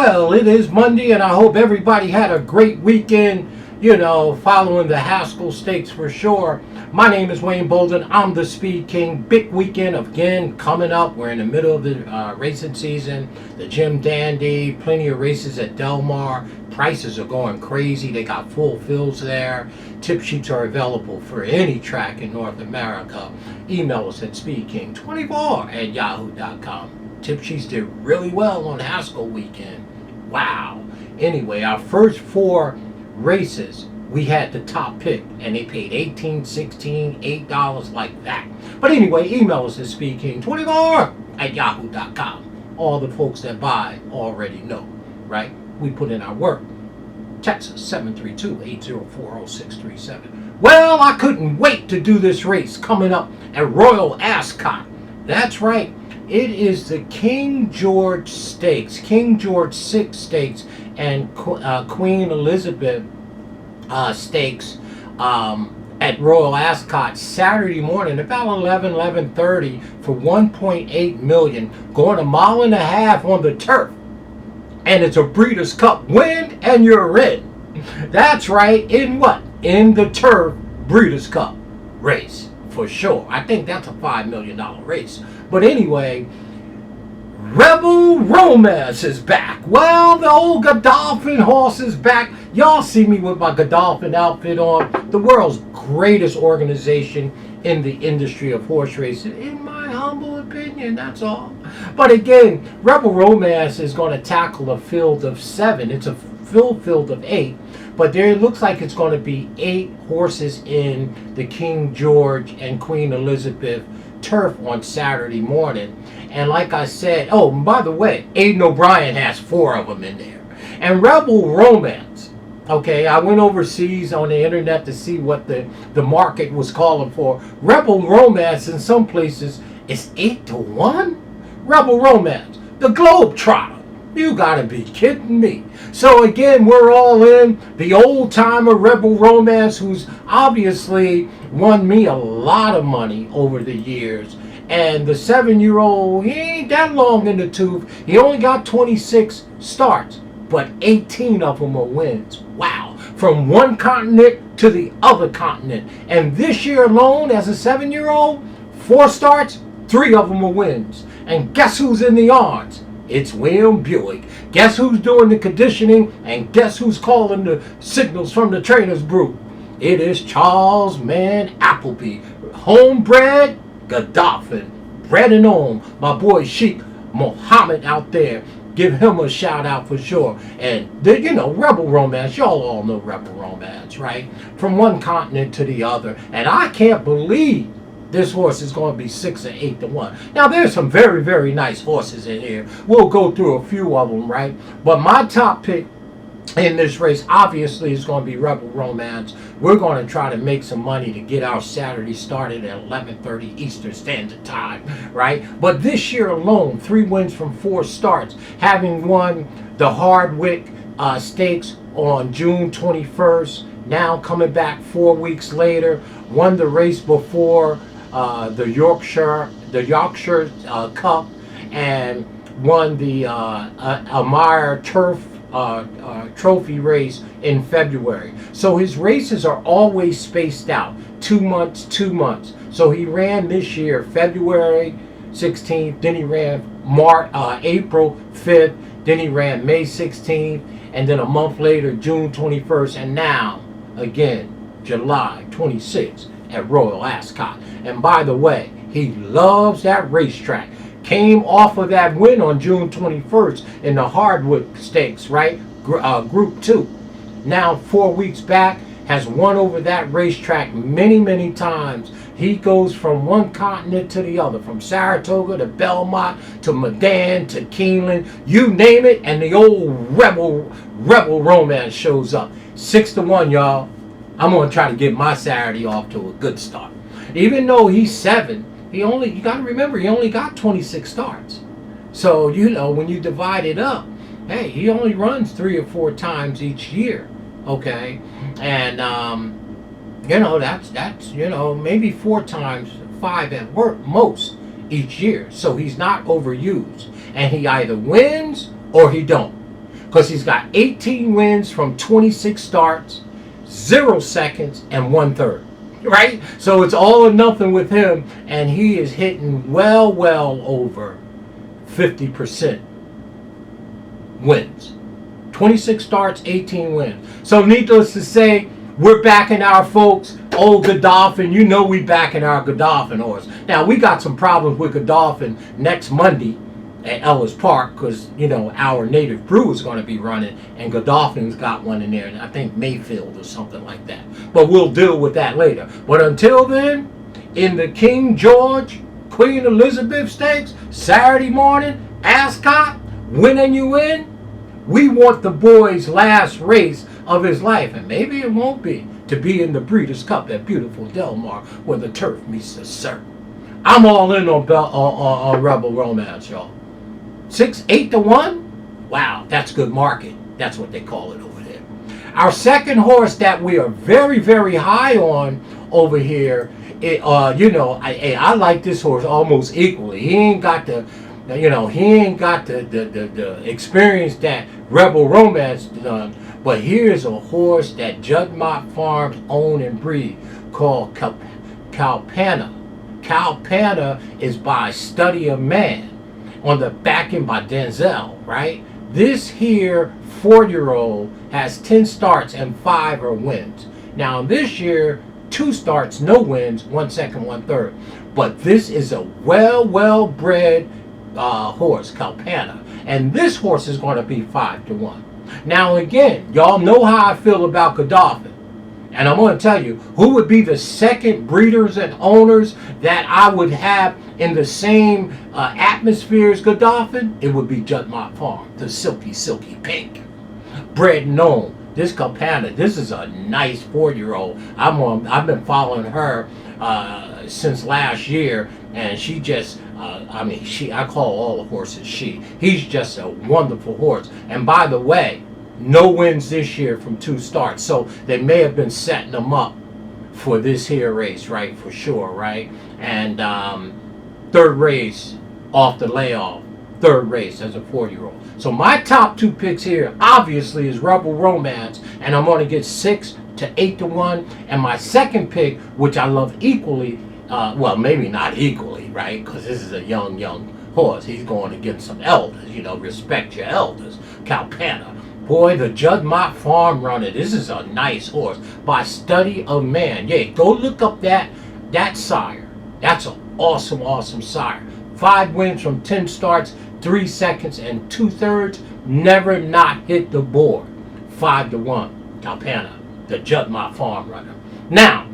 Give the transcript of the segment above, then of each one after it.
Well, it is Monday, and I hope everybody had a great weekend, following the Haskell Stakes for sure. My name is Wayne Bolden. I'm the Speed King. Big weekend again coming up. We're in the middle of the racing season. The Jim Dandy, plenty of races at Del Mar. Prices are going crazy. They got full fields there. Tip sheets are available for any track in North America. Email us at speedking24@yahoo.com. Tip sheets did really well on Haskell weekend. Wow. Anyway, our first four races, we had the top pick, and they paid $18, $16, $8 like that. But anyway, email us at speedking24@yahoo.com. All the folks that buy already know, right? We put in our work. Text us 732-804-0637. Well, I couldn't wait to do this race coming up at Royal Ascot. That's right. It is the King George Stakes, King George VI Stakes, and Queen Elizabeth Stakes at Royal Ascot Saturday morning, about 11:30 for $1.8 million, going a mile and a half on the turf. And it's a Breeders' Cup win, and you're in. That's right, in what? In the turf Breeders' Cup race, for sure. I think that's a $5 million race. But anyway, Rebel Romance is back. Well, the old Goldolphin horse is back. Y'all see me with my Goldolphin outfit on. The world's greatest organization in the industry of horse racing, in my humble opinion, that's all. But again, Rebel Romance is going to tackle a field of 7. It's a full field of 8. But there looks like it's going to be 8 horses in the King George and Queen Elizabeth turf on Saturday morning. And like I said, oh, by the way, Aidan O'Brien has 4 of them in there. And Rebel Romance, okay, I went overseas on the internet to see what the market was calling for. Rebel Romance in some places is 8-1. Rebel Romance, the Globetrotter. You gotta be kidding me. So again, we're all in. The old timer Rebel Romance, who's obviously won me a lot of money over the years. And the 7-year-old, he ain't that long in the tooth. He only got 26 starts, but 18 of them are wins. Wow. From one continent to the other continent. And this year alone, as a 7-year-old, 4 starts, 3 of them are wins. And guess who's in the odds? It's William Buick. Guess who's doing the conditioning, and guess who's calling the signals from the trainer's group? It is Charles Man Appleby. Homebred Goldolphin. Bred and owned. My boy Sheikh Mohammed out there. Give him a shout out for sure. And Rebel Romance, y'all all know Rebel Romance, right? From one continent to the other. And I can't believe this horse is going to be 6 or 8-1. Now, there's some very, very nice horses in here. We'll go through a few of them, right? But my top pick in this race, obviously, is going to be Rebel Romance. We're going to try to make some money to get our Saturday started at 11:30 Eastern Standard Time, right? But this year alone, 3 wins from 4 starts, having won the Hardwick Stakes on June 21st, now coming back 4 weeks later, won the race before the Yorkshire Cup, and won the Amire Turf Trophy race in February. So his races are always spaced out, 2 months, 2 months. So he ran this year February 16th, then he ran April 5th, then he ran May 16th, and then a month later June 21st, and now again July 26th at Royal Ascot. And by the way, he loves that racetrack. Came off of that win on June 21st in the Hardwick Stakes, right? Group 2. Now 4 weeks back, has won over that racetrack many, many times. He goes from one continent to the other, from Saratoga to Belmont to Medan to Keeneland, you name it, and the old Rebel Romance shows up. 6-1, y'all. I'm going to try to get my Saturday off to a good start. Even though he's 7, you got to remember, he only got 26 starts. So, when you divide it up, hey, he only runs 3 or 4 times each year, okay? And, that's maybe 4 times, 5 at work, most each year. So he's not overused. And he either wins or he don't. because he's got 18 wins from 26 starts, 0 seconds, and 1/3. Right? So it's all or nothing with him, and he is hitting well over 50% wins. 26 starts, 18 wins. So needless to say, we're backing our folks. Old Goldolphin, you know we backing our Goldolphin horse. Now, we got some problems with Goldolphin next Monday at Ellis Park because, you know, our native brew is going to be running, and Goldolphin's got one in there, and I think Mayfield or something like that. But we'll deal with that later. But until then, in the King George, Queen Elizabeth Stakes, Saturday morning, Ascot, win and you win, we want the boy's last race of his life, and maybe it won't be, to be in the Breeders' Cup at beautiful Del Mar where the turf meets the surf. I'm all in on Rebel Romance, y'all. 8-1? Wow, that's good market. That's what they call it over there. Our second horse that we are very high on over here, I like this horse almost equally. He ain't got the experience that Rebel Romance done, but here's a horse that Juddmonte Farms own and breed called Kalpana. Kalpana is by Study of Man, on the back end by Denzel, right? This here 4-year-old has 10 starts and 5 are wins. Now this year, 2 starts, no wins, 1 second, 1/3. But this is a well-bred horse, Kalpana. And this horse is going to be 5-1. Now again, y'all know how I feel about Goldolphin. And I'm going to tell you, who would be the second breeders and owners that I would have in the same atmosphere as Goldolphin? It would be Juddmonte Farm, the silky pink. Bred and known. This Kalpana, this is a nice 4-year-old. I've been following her since last year, and she just, I call all the horses she. He's just a wonderful horse. And by the way, no wins this year from 2 starts. So they may have been setting them up for this here race, right? For sure, right? And 3rd race off the layoff. 3rd race as a 4-year-old. So my top 2 picks here, obviously, is Rebel Romance. And I'm going to get 6 to 8-1. And my second pick, which I love equally, well, maybe not equally, right? Because this is a young horse. He's going against some elders. You know, respect your elders. Kalpana. Boy, the Juddmonte Farm runner. This is a nice horse by Study of Man. Yeah, go look up that sire. That's an awesome sire. 5 wins from 10 starts, 3 seconds and 2/3. Never not hit the board. 5-1. Kalpana, the Juddmonte Farm runner. Now,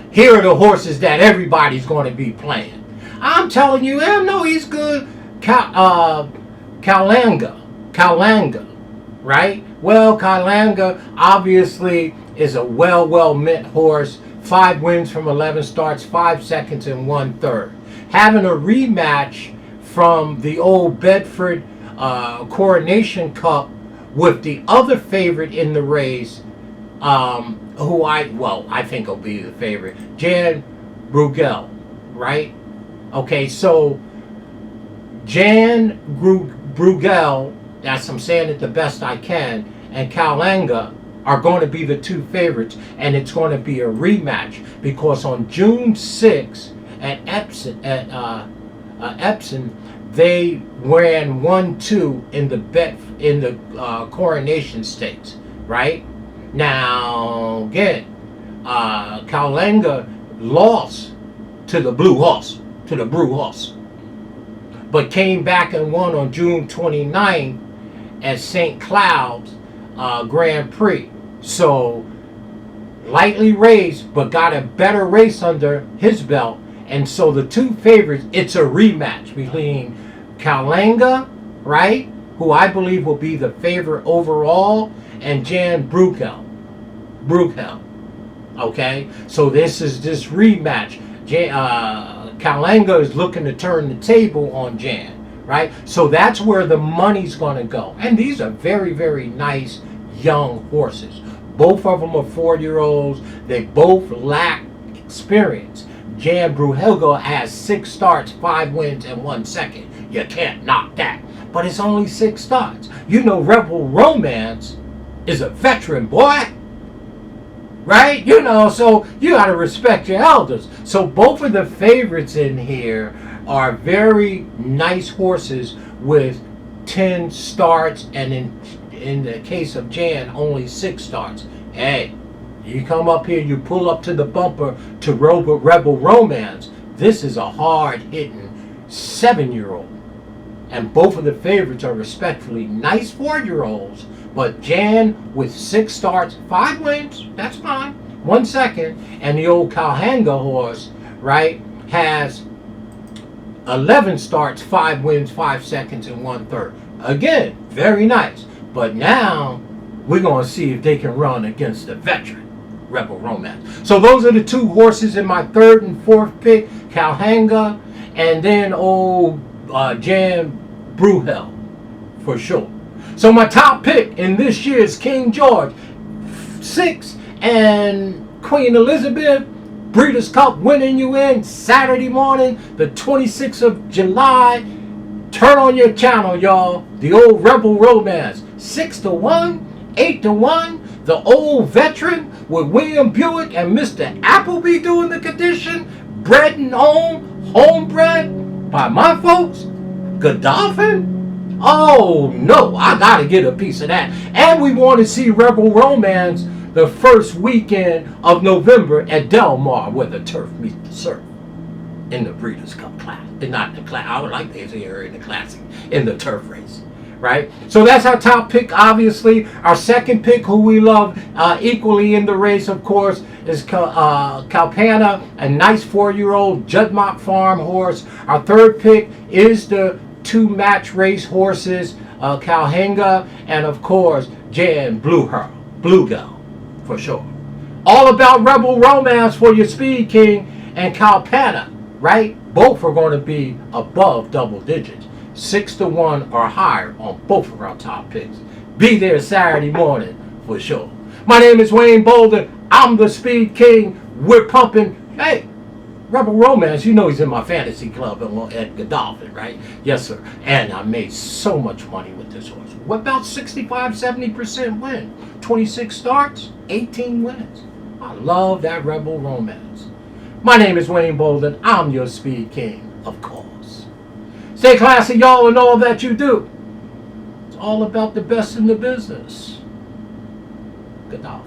here are the horses that everybody's going to be playing. I'm telling you, I know he's good. Kalanga. Right? Well, Kalanga obviously is a well met horse. 5 wins from 11 starts, 5 seconds and 1/3. Having a rematch from the old Bedford Coronation Cup with the other favorite in the race, who I think will be the favorite, Jan Bruegel, right? Okay, so Jan Bruegel, I'm saying it the best I can, and Kalanga are going to be the 2 favorites, and it's going to be a rematch because on June 6th at Epsom, they ran 1-2 in the Coronation Stakes, right? Now again, Kalanga lost to the Brew Horse, but came back and won on June 29th at St. Cloud's Grand Prix. So lightly raced, but got a better race under his belt. And so the 2 favorites, it's a rematch between Kalanga, right, who I believe will be the favorite overall, and Jan Bruegel. Okay, so this is this rematch. Kalanga is looking to turn the table on Jan, right? So that's where the money's going to go. And these are very nice young horses. Both of them are 4-year-olds. They both lack experience. Jan Bruegel has 6 starts, 5 wins, and 1 second. You can't knock that. but it's only 6 starts. You know Rebel Romance is a veteran, boy. Right? You know, so you got to respect your elders. So both of the favorites in here are very nice horses with 10 starts, and in the case of Jan, only 6 starts. Hey, you come up here, you pull up to the bumper to Rebel Romance. This is a hard-hitting 7-year-old. And both of the favorites are respectfully nice 4-year-olds. But Jan with 6 starts, 5 wins, that's fine, 1 second. And the old Kalpana horse, right, has 11 starts, 5 wins, 5 seconds, and 1/3. Again, very nice. But now we're going to see if they can run against the veteran, Rebel Romance. So those are the 2 horses in my 3rd and 4th pick, Kalpana, and then old Jan Bruhel, for sure. So my top pick in this year's King George 6 and Queen Elizabeth Breeders' Cup winning you in Saturday morning, the 26th of July. Turn on your channel, y'all. The old Rebel Romance, 6-1, 8-1. The old veteran with William Buick and Mr. Appleby doing the condition. Bred and owned, homebred by my folks. Goldolphin. Oh no, I gotta get a piece of that. And we want to see Rebel Romance the first weekend of November at Del Mar, where the turf meets the surf in the Breeders' Cup class. Not the class, I would like to hear in the classic, in the turf race, right? So that's our top pick, obviously. Our second pick, who we love equally in the race, of course, is Kalpana, a nice 4-year-old Juddmonte Farm horse. Our third pick is the 2 match race horses, Kalpana, and of course, Jan Bluegel, for sure. All about Rebel Romance for your SpeedKing and Kalpana, right? Both are going to be above double digits, 6-1 or higher on both of our top picks. Be there Saturday morning for sure. My name is Wayne Bolden. I'm the SpeedKing. We're pumping. Hey, Rebel Romance, you know he's in my fantasy club at Goldolphin, right? Yes, sir. And I made so much money with this horse. What about 65-70% win? 26 starts, 18 wins. I love that Rebel Romance. My name is Wayne Bolden. I'm your SpeedKing, of course. Stay classy, y'all, in all that you do. It's all about the best in the business. Goodolphin.